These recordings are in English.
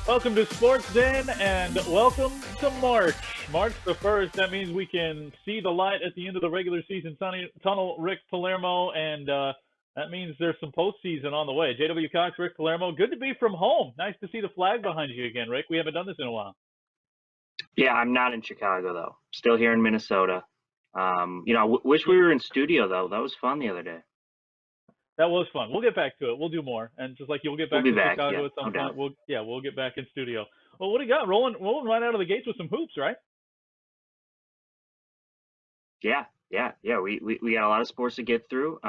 Welcome to Sports Den, and welcome to March. March the 1st, that means we can see the light at the end of the regular season tunnel, Rick Palermo, and that means there's some postseason on the way. JW Cox, Rick Palermo, good to be from home. Nice to see the flag behind you again, Rick. We haven't done this in a while. Yeah, I'm not in Chicago, though. Still here in Minnesota. Wish we were in studio, though. That was fun the other day. That was fun. We'll get back to it. We'll do more. And just like you'll get back to Chicago at some point, we'll get back in studio. Well, what do you got? Rolling right out of the gates with some hoops, right? Yeah. We got a lot of sports to get through.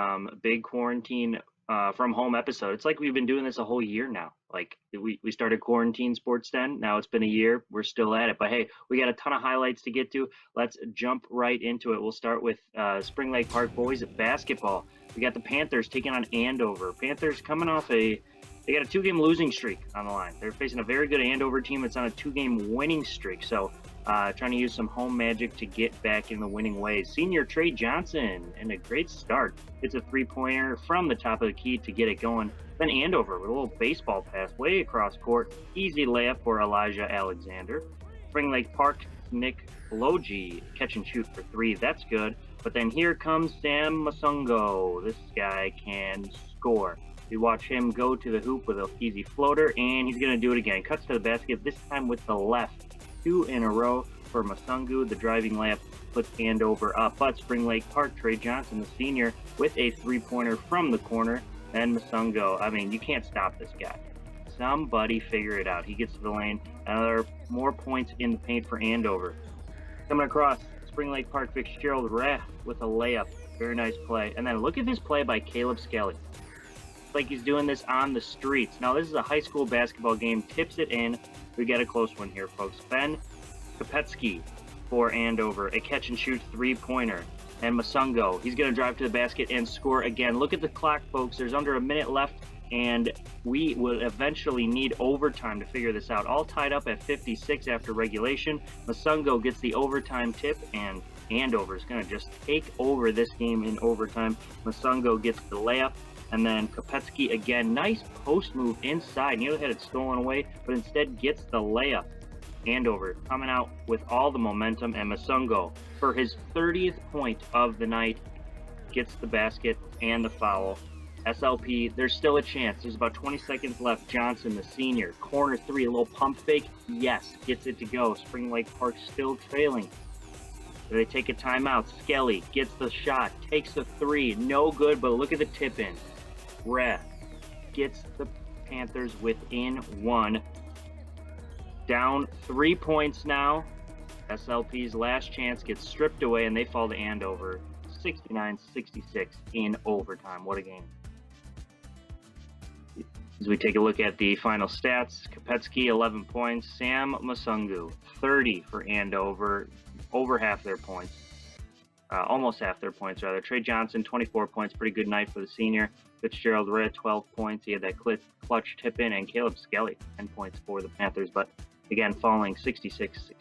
Big quarantine from home episode. It's like we've been doing this a whole year now. Like we started quarantine Sports Den. Now it's been a year. We're still at it. But hey, we got a ton of highlights to get to. Let's jump right into it. We'll start with Spring Lake Park boys basketball. We got the Panthers taking on Andover. Panthers coming off they got a 2-game losing streak on the line. They're facing a very good Andover team that's on a 2-game winning streak. So trying to use some home magic to get back in the winning ways. Senior Trey Johnson, and a great start. It's a 3-pointer from the top of the key to get it going. Then Andover with a little baseball pass way across court. Easy layup for Elijah Alexander. Spring Lake Park, Nick Logie, catch and shoot for 3. That's good. But then here comes Sam Masungo. This guy can score. You watch him go to the hoop with an easy floater, and he's going to do it again. Cuts to the basket, this time with the left. 2 in a row for Masungu. The driving layup puts Andover up. But Spring Lake Park, Trey Johnson, the senior, with a 3-pointer from the corner. And Masungo, I mean, you can't stop this guy. Somebody figure it out. He gets to the lane. Another more points in the paint for Andover. Coming across, Spring Lake Park, Fitzgerald Reh with a layup. Very nice play. And then look at this play by Caleb Skelly. It's like he's doing this on the streets. Now, this is a high school basketball game. Tips it in. We got a close one here, folks. Ben Kopetsky for Andover. A catch-and-shoot 3-pointer. And Masungo, he's going to drive to the basket and score again. Look at the clock, folks. There's under a minute left, and we will eventually need overtime to figure this out. All tied up at 56 after regulation. Masungo gets the overtime tip, and Andover is going to just take over this game in overtime. Masungo gets the layup, and then Kopetsky again. Nice post move inside. Nearly had it stolen away, but instead gets the layup. Andover coming out with all the momentum, and Masungo, for his 30th point of the night, gets the basket and the foul. SLP, there's still a chance. There's about 20 seconds left. Johnson, the senior, corner 3, a little pump fake. Yes, gets it to go. Spring Lake Park still trailing. They take a timeout. Skelly gets the shot, takes the 3. No good, but look at the tip in. Reh gets the Panthers within 1. Down 3 points now. SLP's last chance gets stripped away, and they fall to Andover 69-66 in overtime. What a game. As we take a look at the final stats, Kopetsky 11 points, Sam Masungu 30 for Andover, over half their points. Almost half their points, rather. Trey Johnson, 24 points, pretty good night for the senior. Fitzgerald Reh, 12 points. He had that clutch tip in, and Caleb Skelly, 10 points for the Panthers, but again, falling 66-69.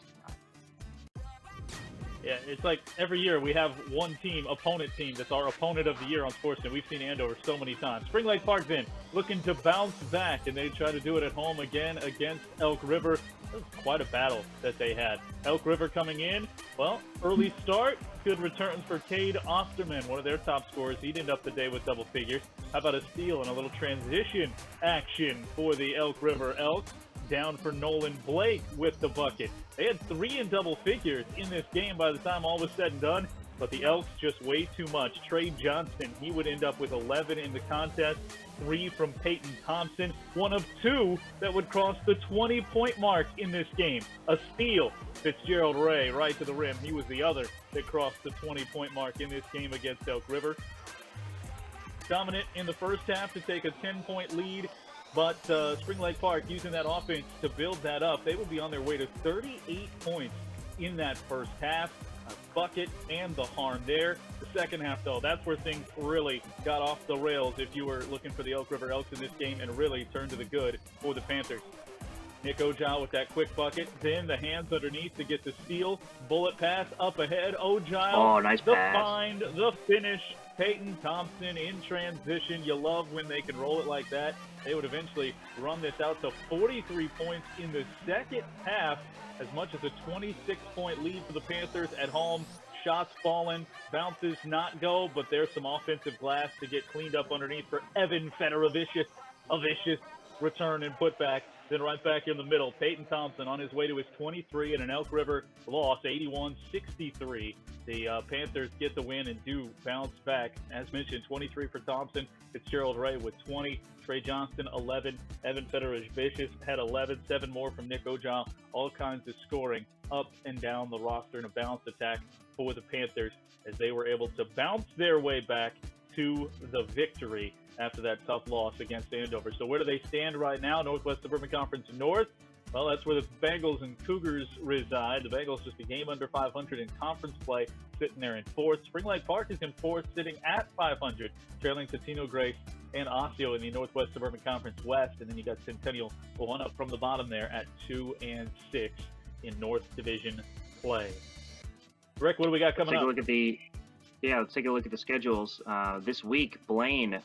Yeah, it's like every year we have one opponent team, that's our opponent of the year on Sportsnet. We've seen Andover so many times. Spring Lake Park then looking to bounce back, and they try to do it at home again against Elk River. It was quite a battle that they had. Elk River coming in, well, early start, good returns for Cade Osterman, one of their top scorers. He'd end up the day with double figures. How about a steal and a little transition action for the Elk River Elks? Down for Nolan Blake with the bucket. They had 3 in double figures in this game by the time all was said and done, but the Elks just way too much. Trey Johnson, he would end up with 11 in the contest, 3 from Peyton Thompson, one of 2 that would cross the 20-point mark in this game. A steal, Fitzgerald Reh right to the rim. He was the other that crossed the 20-point mark in this game against Elk River. Dominant in the first half to take a 10-point lead. But Spring Lake Park using that offense to build that up. They would be on their way to 38 points in that first half. A bucket and the harm there. The second half, though, that's where things really got off the rails if you were looking for the Elk River Elks in this game, and really turned to the good for the Panthers. Nick Ojai with that quick bucket. Then the hands underneath to get the steal. Bullet pass up ahead. Ojai, nice the pass. find, the finish. Peyton Thompson in transition. You love when they can roll it like that. they would eventually run this out to 43 points in the second half, as much as a 26-point lead for the Panthers at home. Shots falling, bounces not go, but there's some offensive glass to get cleaned up underneath for Evan Federovicius. A vicious return and putback. Then right back in the middle, Peyton Thompson on his way to his 23 in an Elk River loss, 81-63. The Panthers get the win and do bounce back. As mentioned, 23 for Thompson. Fitzgerald Ray with 20. Trey Johnston, 11. Evan Federovicius had 11. 7 more from Nick Ojal. All kinds of scoring up and down the roster in a balanced attack for the Panthers as they were able to bounce their way back to the victory after that tough loss against Andover. So where do they stand right now? Northwest Suburban Conference North. Well, that's where the Bengals and Cougars reside. The Bengals just a game under 500 in conference play, sitting there in fourth. Spring Lake Park is in fourth, sitting at 500, trailing Totino Grace and Osseo in the Northwest Suburban Conference West. And then you got Centennial, one up from the bottom there at 2-6 in North Division play. Rick, what do we got coming up? Let's take a look at the schedules. This week, Blaine,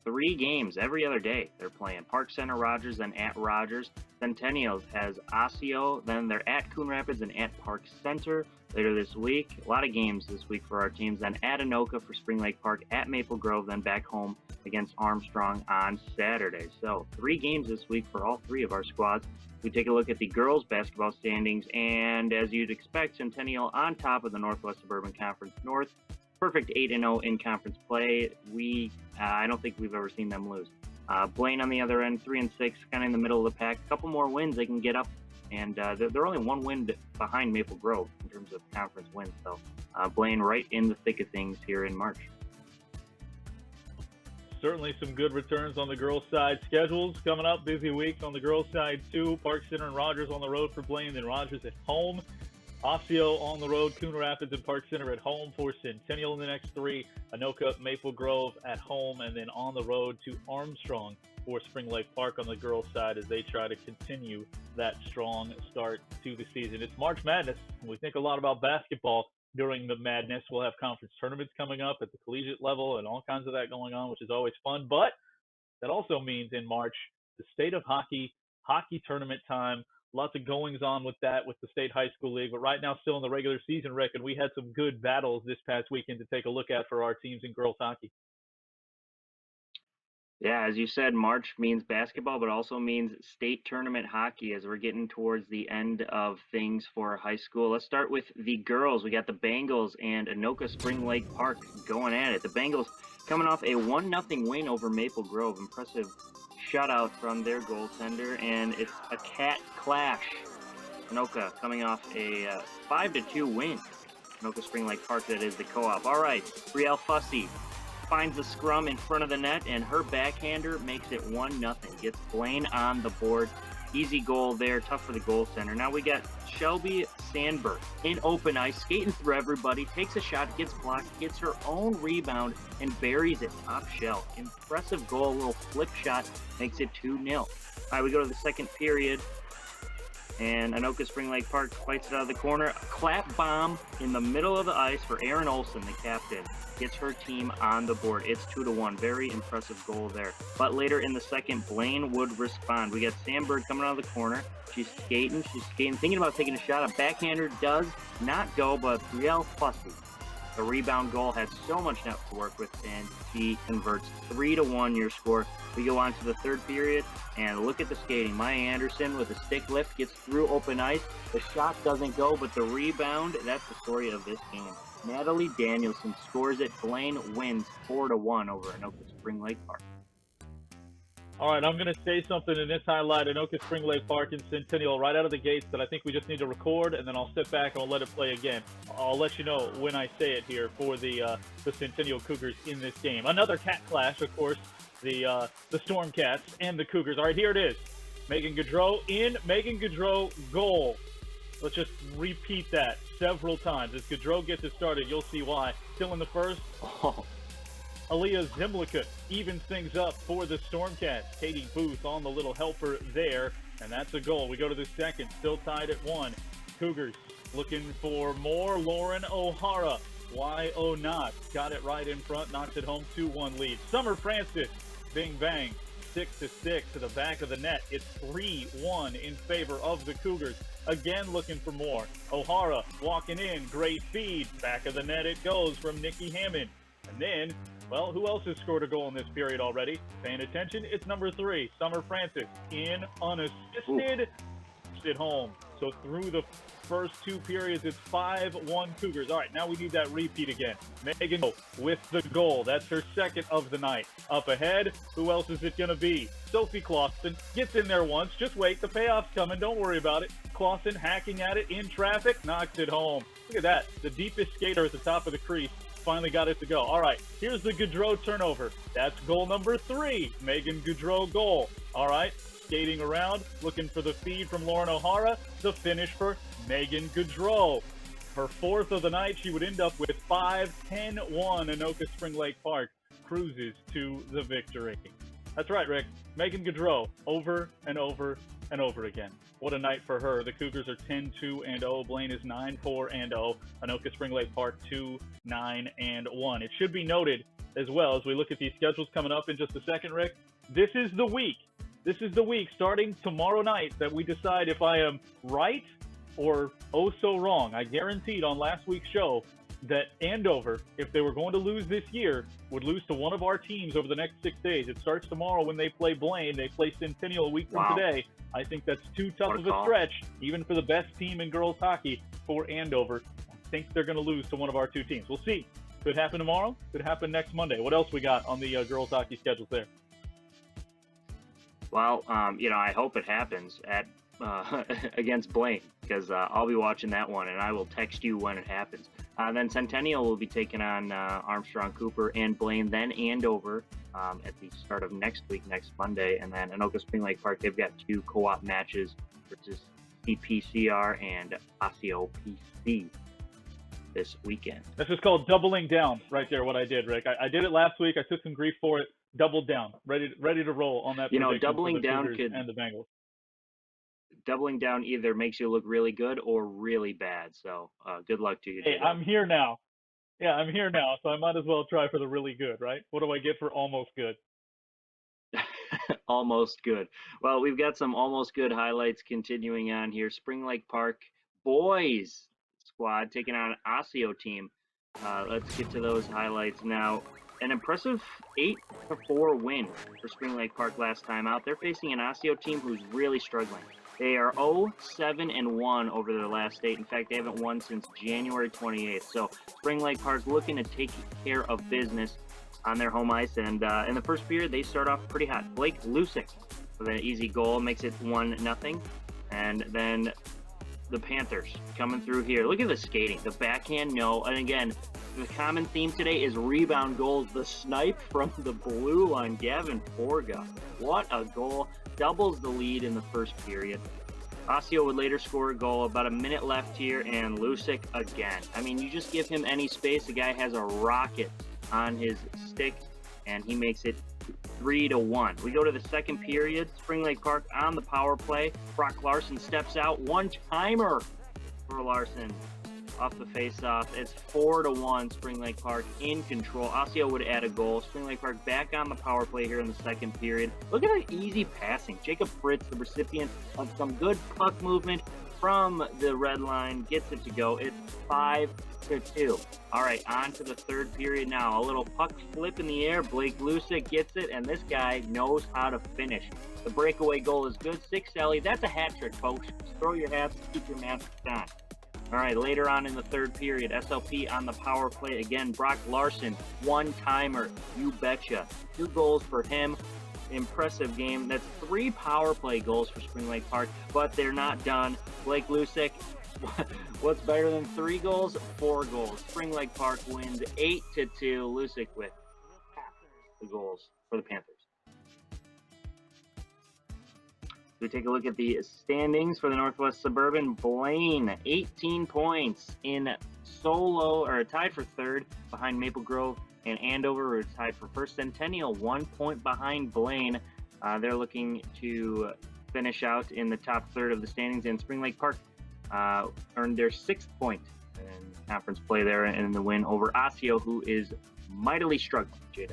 3 games every other day they're playing. Park Center, Rogers, then at Rogers. Centennial has Osseo, then they're at Coon Rapids and at Park Center later this week. A lot of games this week for our teams. Then at Anoka for Spring Lake Park, at Maple Grove, then back home against Armstrong on Saturday. So 3 games this week for all 3 of our squads. We take a look at the girls basketball standings, and as you'd expect, Centennial on top of the Northwest Suburban Conference North. Perfect 8-0 in conference play. I don't think we've ever seen them lose. Blaine on the other end, 3-6, kind of in the middle of the pack. A couple more wins, they can get up, and they're only 1 win behind Maple Grove in terms of conference wins. So Blaine right in the thick of things here in March. Certainly some good returns on the girls' side. Schedules coming up, busy weeks on the girls' side too. Park Center and Rogers on the road for Blaine, then Rogers at home. Osseo on the road, Coon Rapids and Park Center at home for Centennial in the next 3. Anoka, Maple Grove at home, and then on the road to Armstrong for Spring Lake Park on the girls' side as they try to continue that strong start to the season. It's March Madness, and we think a lot about basketball during the madness. We'll have conference tournaments coming up at the collegiate level and all kinds of that going on, which is always fun. But that also means in March, the state of hockey tournament time. Lots of goings on with that with the State High School League, but right now still in the regular season, Rick, and we had some good battles this past weekend to take a look at for our teams in girls hockey. Yeah, as you said, March means basketball, but also means state tournament hockey as we're getting towards the end of things for high school. Let's start with the girls. We got the Bengals and Anoka Spring Lake Park going at it. The Bengals coming off a 1-0 win over Maple Grove. Impressive shutout from their goaltender, and it's a cat clash. Anoka coming off a 5-2 win. Anoka Spring Lake Park, that is the co-op. All right, Brielle Fussy finds the scrum in front of the net, and her backhander makes it 1-0. Gets Blaine on the board. Easy goal there, tough for the goaltender. Now we got Shelby Sandberg in open ice, skating through everybody, takes a shot, gets blocked, gets her own rebound, and buries it top shelf. Impressive goal, a little flip shot, makes it 2-0. All right, we go to the second period, and Anoka Spring Lake Park fights it out of the corner. A clap bomb in the middle of the ice for Erin Olson, the captain. Gets her team on the board. It's 2-1. Very impressive goal there. But later in the second, Blaine would respond. We got Sandberg coming out of the corner. She's skating, thinking about taking a shot. A backhander does not go, but Brielle Fussy, the rebound goal, had so much net to work with, and she converts. 3-1 your score. We go on to the third period, and look at the skating. Maya Anderson with a stick lift gets through open ice. The shot doesn't go, but the rebound, that's the story of this game. Natalie Danielson scores it. Blaine wins 4-1 over Anoka Spring Lake Park. All right, I'm going to say something in this highlight, Anoka Spring Lake Park and Centennial right out of the gates that I think we just need to record, and then I'll sit back and I'll let it play again. I'll let you know when I say it here for the Centennial Cougars in this game. Another cat clash, of course, the Stormcats and the Cougars. All right, here it is. Megan Gaudreau in, Megan Gaudreau goal. Let's just repeat that several times. As Gaudreau gets it started, you'll see why. Still in the first. Aaliyah Zimlicka evens things up for the Stormcats. Katie Booth on the little helper there, and that's a goal. We go to the second, still tied at 1. Cougars looking for more. Lauren O'Hara. Why oh not? Got it right in front, knocks it home, 2-1 lead. Summer Francis, bing bang. 6-6 to the back of the net. It's 3-1 in favor of the Cougars. Again, looking for more. O'Hara walking in, great feed. Back of the net it goes from Nikki Hammond. And then, well, who else has scored a goal in this period already? Paying attention, it's number 3, Summer Francis, in unassisted. At home. So through the first 2 periods, it's 5-1 Cougars. All right, now we need that repeat again. Megan with the goal. That's her second of the night. Up ahead, who else is it going to be? Sophie Clausen gets in there once. Just wait, the payoff's coming. Don't worry about it. Clausen hacking at it in traffic, knocks it home. Look at that. The deepest skater at the top of the crease finally got it to go. All right, here's the Gaudreau turnover. That's goal number 3. Megan Gaudreau goal. All right. Skating around, looking for the feed from Lauren O'Hara, the finish for Megan Gaudreau. Her 4th of the night, she would end up with 5-10-1. Anoka Spring Lake Park cruises to the victory. That's right, Rick. Megan Gaudreau, over and over and over again. What a night for her. The Cougars are 10-2-0. Blaine is 9-4-0. Anoka Spring Lake Park 2-9-1. It should be noted as well, as we look at these schedules coming up in just a second, Rick, this is the week starting tomorrow night that we decide if I am right or oh so wrong. I guaranteed on last week's show that Andover, if they were going to lose this year, would lose to one of our teams over the next 6 days. It starts tomorrow when they play Blaine. They play Centennial a week from today. I think that's too tough of a stretch, even for the best team in girls hockey, for Andover. I think they're going to lose to one of our 2 teams. We'll see. Could happen tomorrow. Could happen next Monday. What else we got on the girls hockey schedules there? Well, I hope it happens at against Blaine, because I'll be watching that one, and I will text you when it happens. Then Centennial will be taking on Armstrong Cooper and Blaine, then Andover at the start of next week, next Monday. And then Anoka Spring Lake Park, they've got 2 co-op matches versus CPCR and Osseo PC this weekend. This is called doubling down right there, what I did, Rick. I did it last week. I took some grief for it. Doubled down, ready to roll on that. Doubling down and the Bengals. Doubling down either makes you look really good or really bad. So good luck to you. Hey, I'm here now. Yeah, I'm here now, so I might as well try for the really good, right? What do I get for almost good? Almost good. Well, we've got some almost good highlights continuing on here. Spring Lake Park boys squad taking on an Osseo team. Let's get to those highlights now. An impressive 8-4 win for Spring Lake Park last time out. They're facing an Osseo team who's really struggling. They are 0-7-1 over their last 8. In fact, they haven't won since January 28th. So Spring Lake Park looking to take care of business on their home ice. And in the first period, they start off pretty hot. Blake Lusick with an easy goal makes it 1-0. And then the Panthers coming through here. Look at the skating, the backhand, no. And again, the common theme today is rebound goals. The snipe from the blue line, Gavin Forga. What a goal. Doubles the lead in the first period. Osseo would later score a goal. About a minute left here, and Lusick again. I mean, you just give him any space. The guy has a rocket on his stick, and he makes it 3-1. We go to the second period. Spring Lake Park on the power play. Brock Larson steps out. One-timer for Larson off the face-off. It's 4-1. Spring Lake Park in control. Osseo would add a goal. Spring Lake Park back on the power play here in the second period. Look at that easy passing. Jacob Fritz, the recipient of some good puck movement from the red line, gets it to go. It's 5-2. All right, on to the third period now. A little puck flip in the air. Blake Lusick gets it, and this guy knows how to finish. The breakaway goal is good. 6 Ellie. That's a hat trick, folks. Just throw your hats, keep your masks on. All right, later on in the third period, SLP on the power play again. Brock Larson, one-timer, you betcha. 2 goals for him. Impressive game. That's 3 power play goals for Spring Lake Park, but they're not done. Blake Lusick, what's better than 3 goals? 4 goals. Spring Lake Park wins 8-2. Lusick with half the goals for the Panthers. We take a look at the standings for the Northwest Suburban. Blaine, 18 points in tied for third behind Maple Grove, and Andover are tied for first. Centennial, 1 point behind Blaine. They're looking to finish out in the top third of the standings, and Spring Lake Park earned their 6th point in conference play there in the win over Osseo, who is mightily struggling, JW.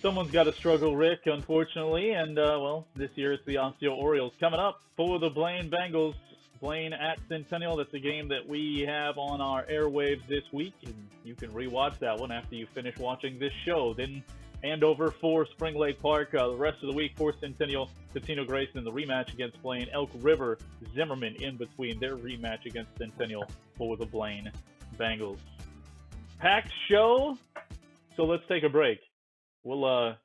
Someone's got to struggle, Rick, unfortunately, and well, this year it's the Osseo Orioles. Coming up for the Blaine Bengals, Blaine at Centennial. That's a game that we have on our airwaves this week, and you can rewatch that one after you finish watching this show. Then Andover for Spring Lake Park. The rest of the week for Centennial, Tino Grayson in the rematch against Blaine. Elk River, Zimmerman in between their rematch against Centennial for the Blaine Bengals. Packed show, so let's take a break. We'll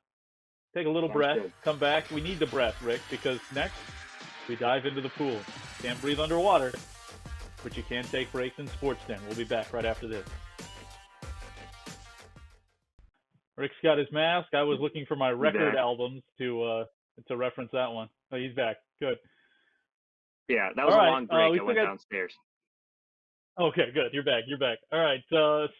take a little breath, come back. We need the breath, Rick, because next we dive into the pool. Can't breathe underwater, but you can take breaks in Sports Den. We'll be back right after this. Rick's got his mask. I was looking for my record albums to reference that one. Oh, he's back. Good. Yeah, that was a long break. I went downstairs. Okay, good. You're back. All right.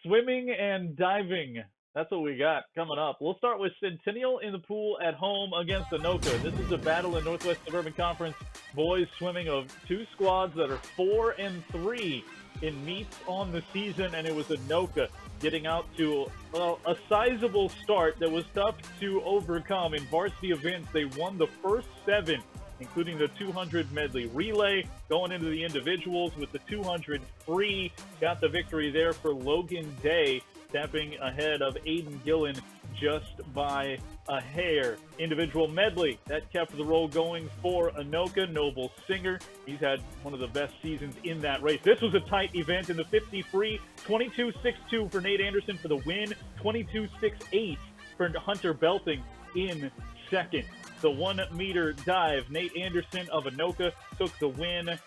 Swimming and diving. That's what we got coming up. We'll start with Centennial in the pool at home against Anoka. This is a battle in Northwest Suburban Conference. Boys swimming of two squads that are 4-3 in meets on the season, and it was Anoka getting out to a sizable start that was tough to overcome. In varsity events, they won the first 7, including the 200 medley relay. Going into the individuals with the 200 free, got the victory there for Logan Day, stepping ahead of Aiden Gillen just by a hair. Individual medley, that kept the roll going for Anoka. Noble Singer, he's had one of the best seasons in that race. This was a tight event in the 50 free, 22.62 for Nate Anderson for the win, 22.68 for Hunter Belting in second. The 1 meter dive, Nate Anderson of Anoka took the win, it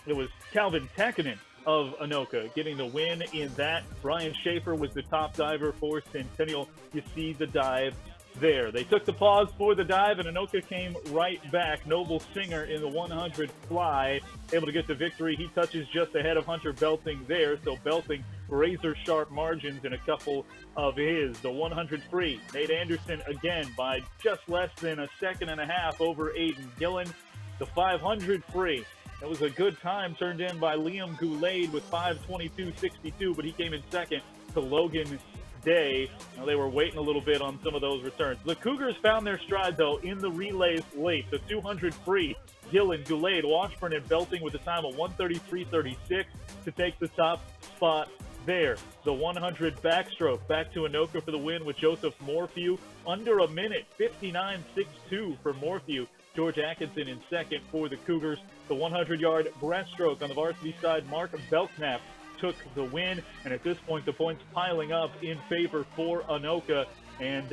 was Calvin Takinen of Anoka getting the win in that. Brian Schaefer was the top diver for Centennial. You see the dive there. They took the pause for the dive, and Anoka came right back. Noble Singer in the 100 fly, able to get the victory. He touches just ahead of Hunter Belting there, so Belting razor sharp margins in a couple of his. The 100 free, Nate Anderson again by just less than a second and a half over Aiden Gillen. The 500 free, it was a good time turned in by Liam Goulet with 5:22.62, but he came in second to Logan Day. Now, they were waiting a little bit on some of those returns. The Cougars found their stride, though, in the relays late. The 200 free, Gillen, Goulet, Washburn, and Belting with a time of 1:33.36 to take the top spot there. The 100 backstroke, back to Anoka for the win with Joseph Morphew. Under a minute, 59.62 for Morphew. George Atkinson in second for the Cougars. The 100-yard breaststroke on the varsity side, Mark Belknap took the win. And at this point, the points piling up in favor for Anoka. And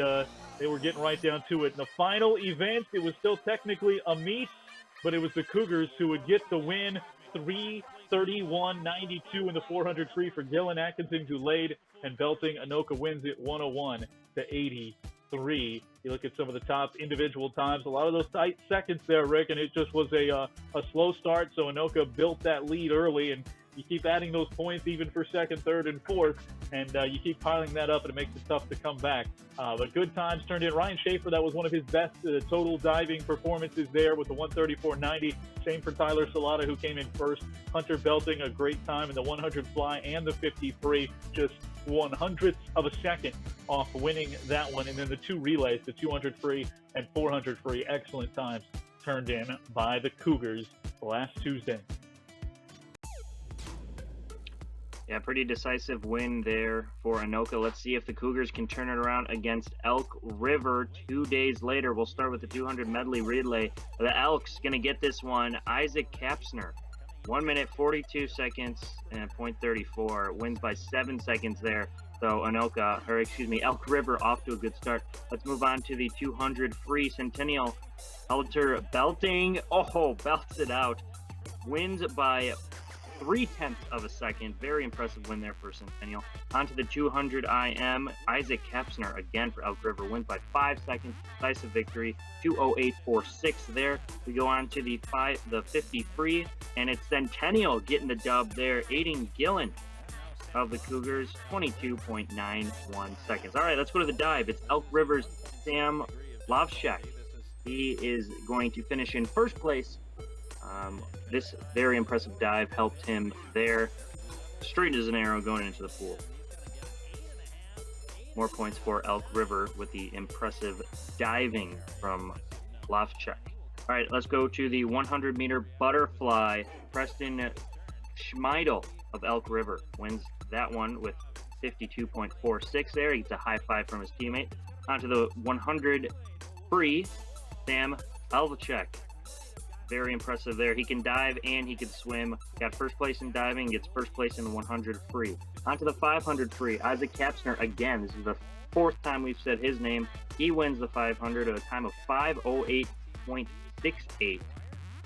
they were getting right down to it. In the final event, it was still technically a meet, but it was the Cougars who would get the win. 3:31.92 in the 400 free for Gillen, Atkinson, Goulet, and Belting. Anoka wins it 101-83. You look at some of the top individual times, a lot of those tight seconds there, Rick, and it just was a slow start, so Anoka built that lead early, and you keep adding those points even for second, third, and fourth, and you keep piling that up, and it makes it tough to come back. But good times turned in. Ryan Schaefer, that was one of his best total diving performances there with the 134.90. Same for Tyler Salata, who came in first. Hunter Belting, a great time in the 100 fly and the 50 free, just 1/100th of a second off winning that one. And then the 2 relays, the 200 free and 400 free, excellent times turned in by the Cougars last Tuesday. Yeah, pretty decisive win there for Anoka. Let's see if the Cougars can turn it around against Elk River 2 days later. We'll start with the 200 medley relay. The Elks going to get this one. Isaac Kapsner, 1 minute 42 seconds and .34, wins by 7 seconds there. So Elk River off to a good start. Let's move on to the 200 free. Centennial, Hunter Belting, belts it out. Wins by 0.3 of a second. Very impressive win there for Centennial. On to the 200 IM. Isaac Kapsner again for Elk River, wins by 5 seconds. Decisive victory, 2:08.46 there. We go on to the 50 free, and it's Centennial getting the dub there. Aiden Gillen of the Cougars, 22.91 seconds. All right, let's go to the dive. It's Elk River's Sam Lovshek. He is going to finish in first place. This very impressive dive helped him there. Straight as an arrow going into the pool. More points for Elk River with the impressive diving from Lofchek. All right, let's go to the 100-meter butterfly. Preston Schmeidel of Elk River wins that one with 52.46 there. He gets a high five from his teammate. Onto the 100 free, Sam Alvacek. Very impressive there. He can dive and he can swim. Got first place in diving, gets first place in the 100 free. Onto the 500 free, Isaac Kapsner again. This is the fourth time we've said his name. He wins the 500 at a time of 5:08.68.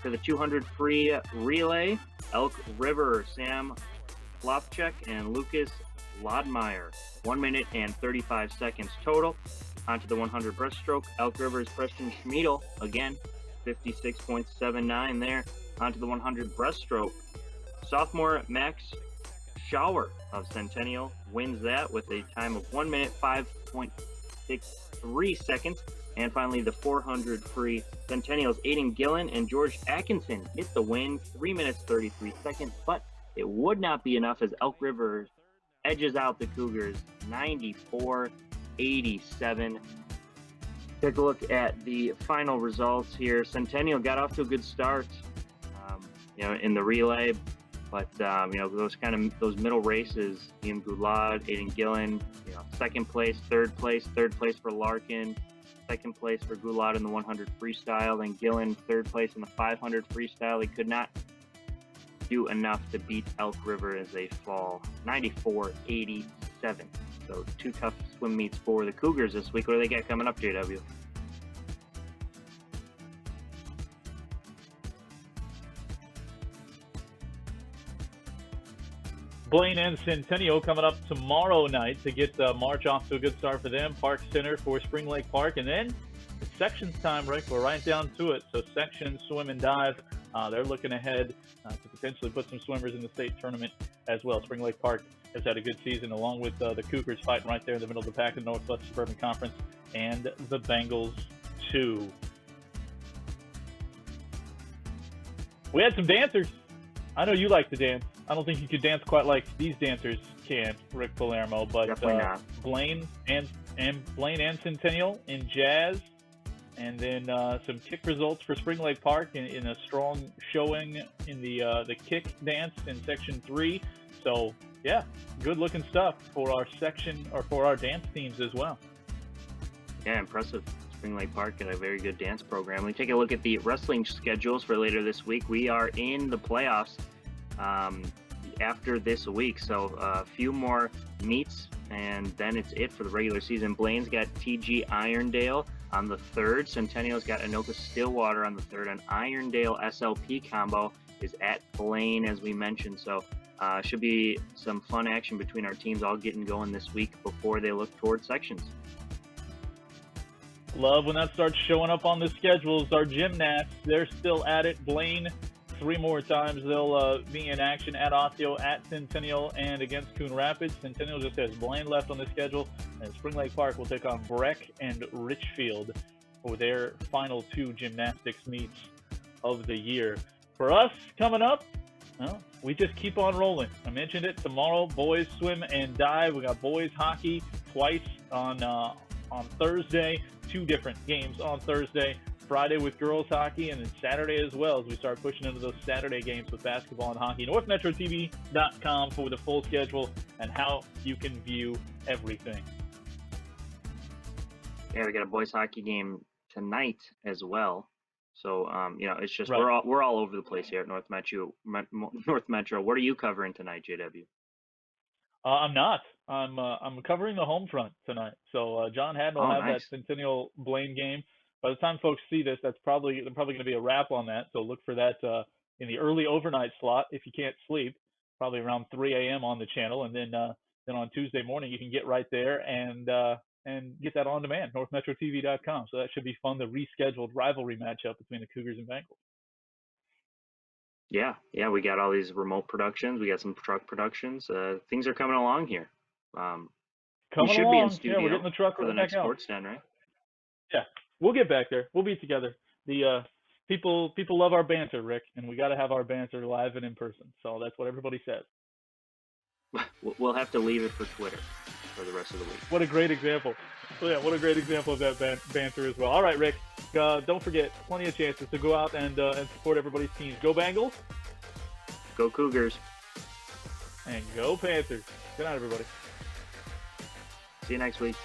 For the 200 free relay, Elk River, Sam Lofchek and Lucas Lodmeyer. 1 minute and 35 seconds total. Onto the 100 breaststroke, Elk River's Preston Schmiedel, again, 56.79 there. Onto the 100 breaststroke, sophomore Max Schauer of Centennial wins that with a time of 1 minute 5.63 seconds. And finally, the 400 free, Centennial's Aiden Gillen and George Atkinson get the win, 3 minutes 33 seconds. But it would not be enough as Elk River edges out the Cougars 94-87. Take a look at the final results here. Centennial got off to a good start, in the relay, but those middle races, Ian Goulad, Aiden Gillen, second place for Larkin, second place for Goulad in the 100 freestyle, and Gillen third place in the 500 freestyle. They could not do enough to beat Elk River as they fall 94-87. So two tough swim meets for the Cougars this week. What do they got coming up, JW? Blaine and Centennial coming up tomorrow night to get March off to a good start for them. Park Center for Spring Lake Park. And then it's sections time, Rick. We're right down to it. So sections, swim, and dive. They're looking ahead to potentially put some swimmers in the state tournament as well. Spring Lake Park has had a good season, along with the Cougars fighting right there in the middle of the pack in the Northwest Suburban Conference, and the Bengals too. We had some dancers. I know you like to dance. I don't think you could dance quite like these dancers can, Rick Palermo, but Blaine and Centennial in jazz, and then some kick results for Spring Lake Park in a strong showing in the kick dance in Section 3. So yeah, good looking stuff for our section, or for our dance teams as well. Yeah, impressive. Spring Lake Park got a very good dance program. We take a look at the wrestling schedules for later this week. We are in the playoffs after this week, so a few more meets, and then it's it for the regular season. Blaine's got TG Irondale on the 3rd. Centennial's got Anoka Stillwater on the 3rd. An Irondale SLP combo is at Blaine, as we mentioned. So should be some fun action between our teams all getting going this week before they look toward sections. Love when that starts showing up on the schedules. Our gymnasts, they're still at it. Blaine, 3 more times they'll be in action at Osseo, at Centennial, and against Coon Rapids. Centennial just has Blaine left on the schedule, and Spring Lake Park will take on Breck and Richfield for their final 2 gymnastics meets of the year. For us, coming up, well, we just keep on rolling. I mentioned it, tomorrow, boys swim and dive. We got boys hockey twice on Thursday, 2 different games on Thursday. Friday with girls hockey, and then Saturday as well, as we start pushing into those Saturday games with basketball and hockey. NorthMetroTV.com for the full schedule and how you can view everything. Yeah, we got a boys hockey game tonight as well. So, it's just right. we're all over the place here at North Metro. What are you covering tonight, JW? I'm not. I'm covering the home front tonight. So John Haddon will have nice. that Centennial Blaine game. By the time folks see this, they're probably going to be a wrap on that. So look for that in the early overnight slot if you can't sleep, probably around 3 a.m. on the channel, and then on Tuesday morning you can get right there and get that on demand. NorthMetroTV.com. So that should be fun. The rescheduled rivalry matchup between the Cougars and Bengals. Yeah, we got all these remote productions. We got some truck productions. Things are coming along here. We should be in studio we're getting the truck for the next Sports Den, right? Yeah, we'll get back there. We'll be together. The people love our banter, Rick, and we got to have our banter live and in person. So that's what everybody says. We'll have to leave it for Twitter. for the rest of the week. What a great example. Well, yeah, what a great example of that banter as well. All right, Rick, don't forget, plenty of chances to go out and support everybody's teams. Go Bengals. Go Cougars. And go Panthers. Good night, everybody. See you next week.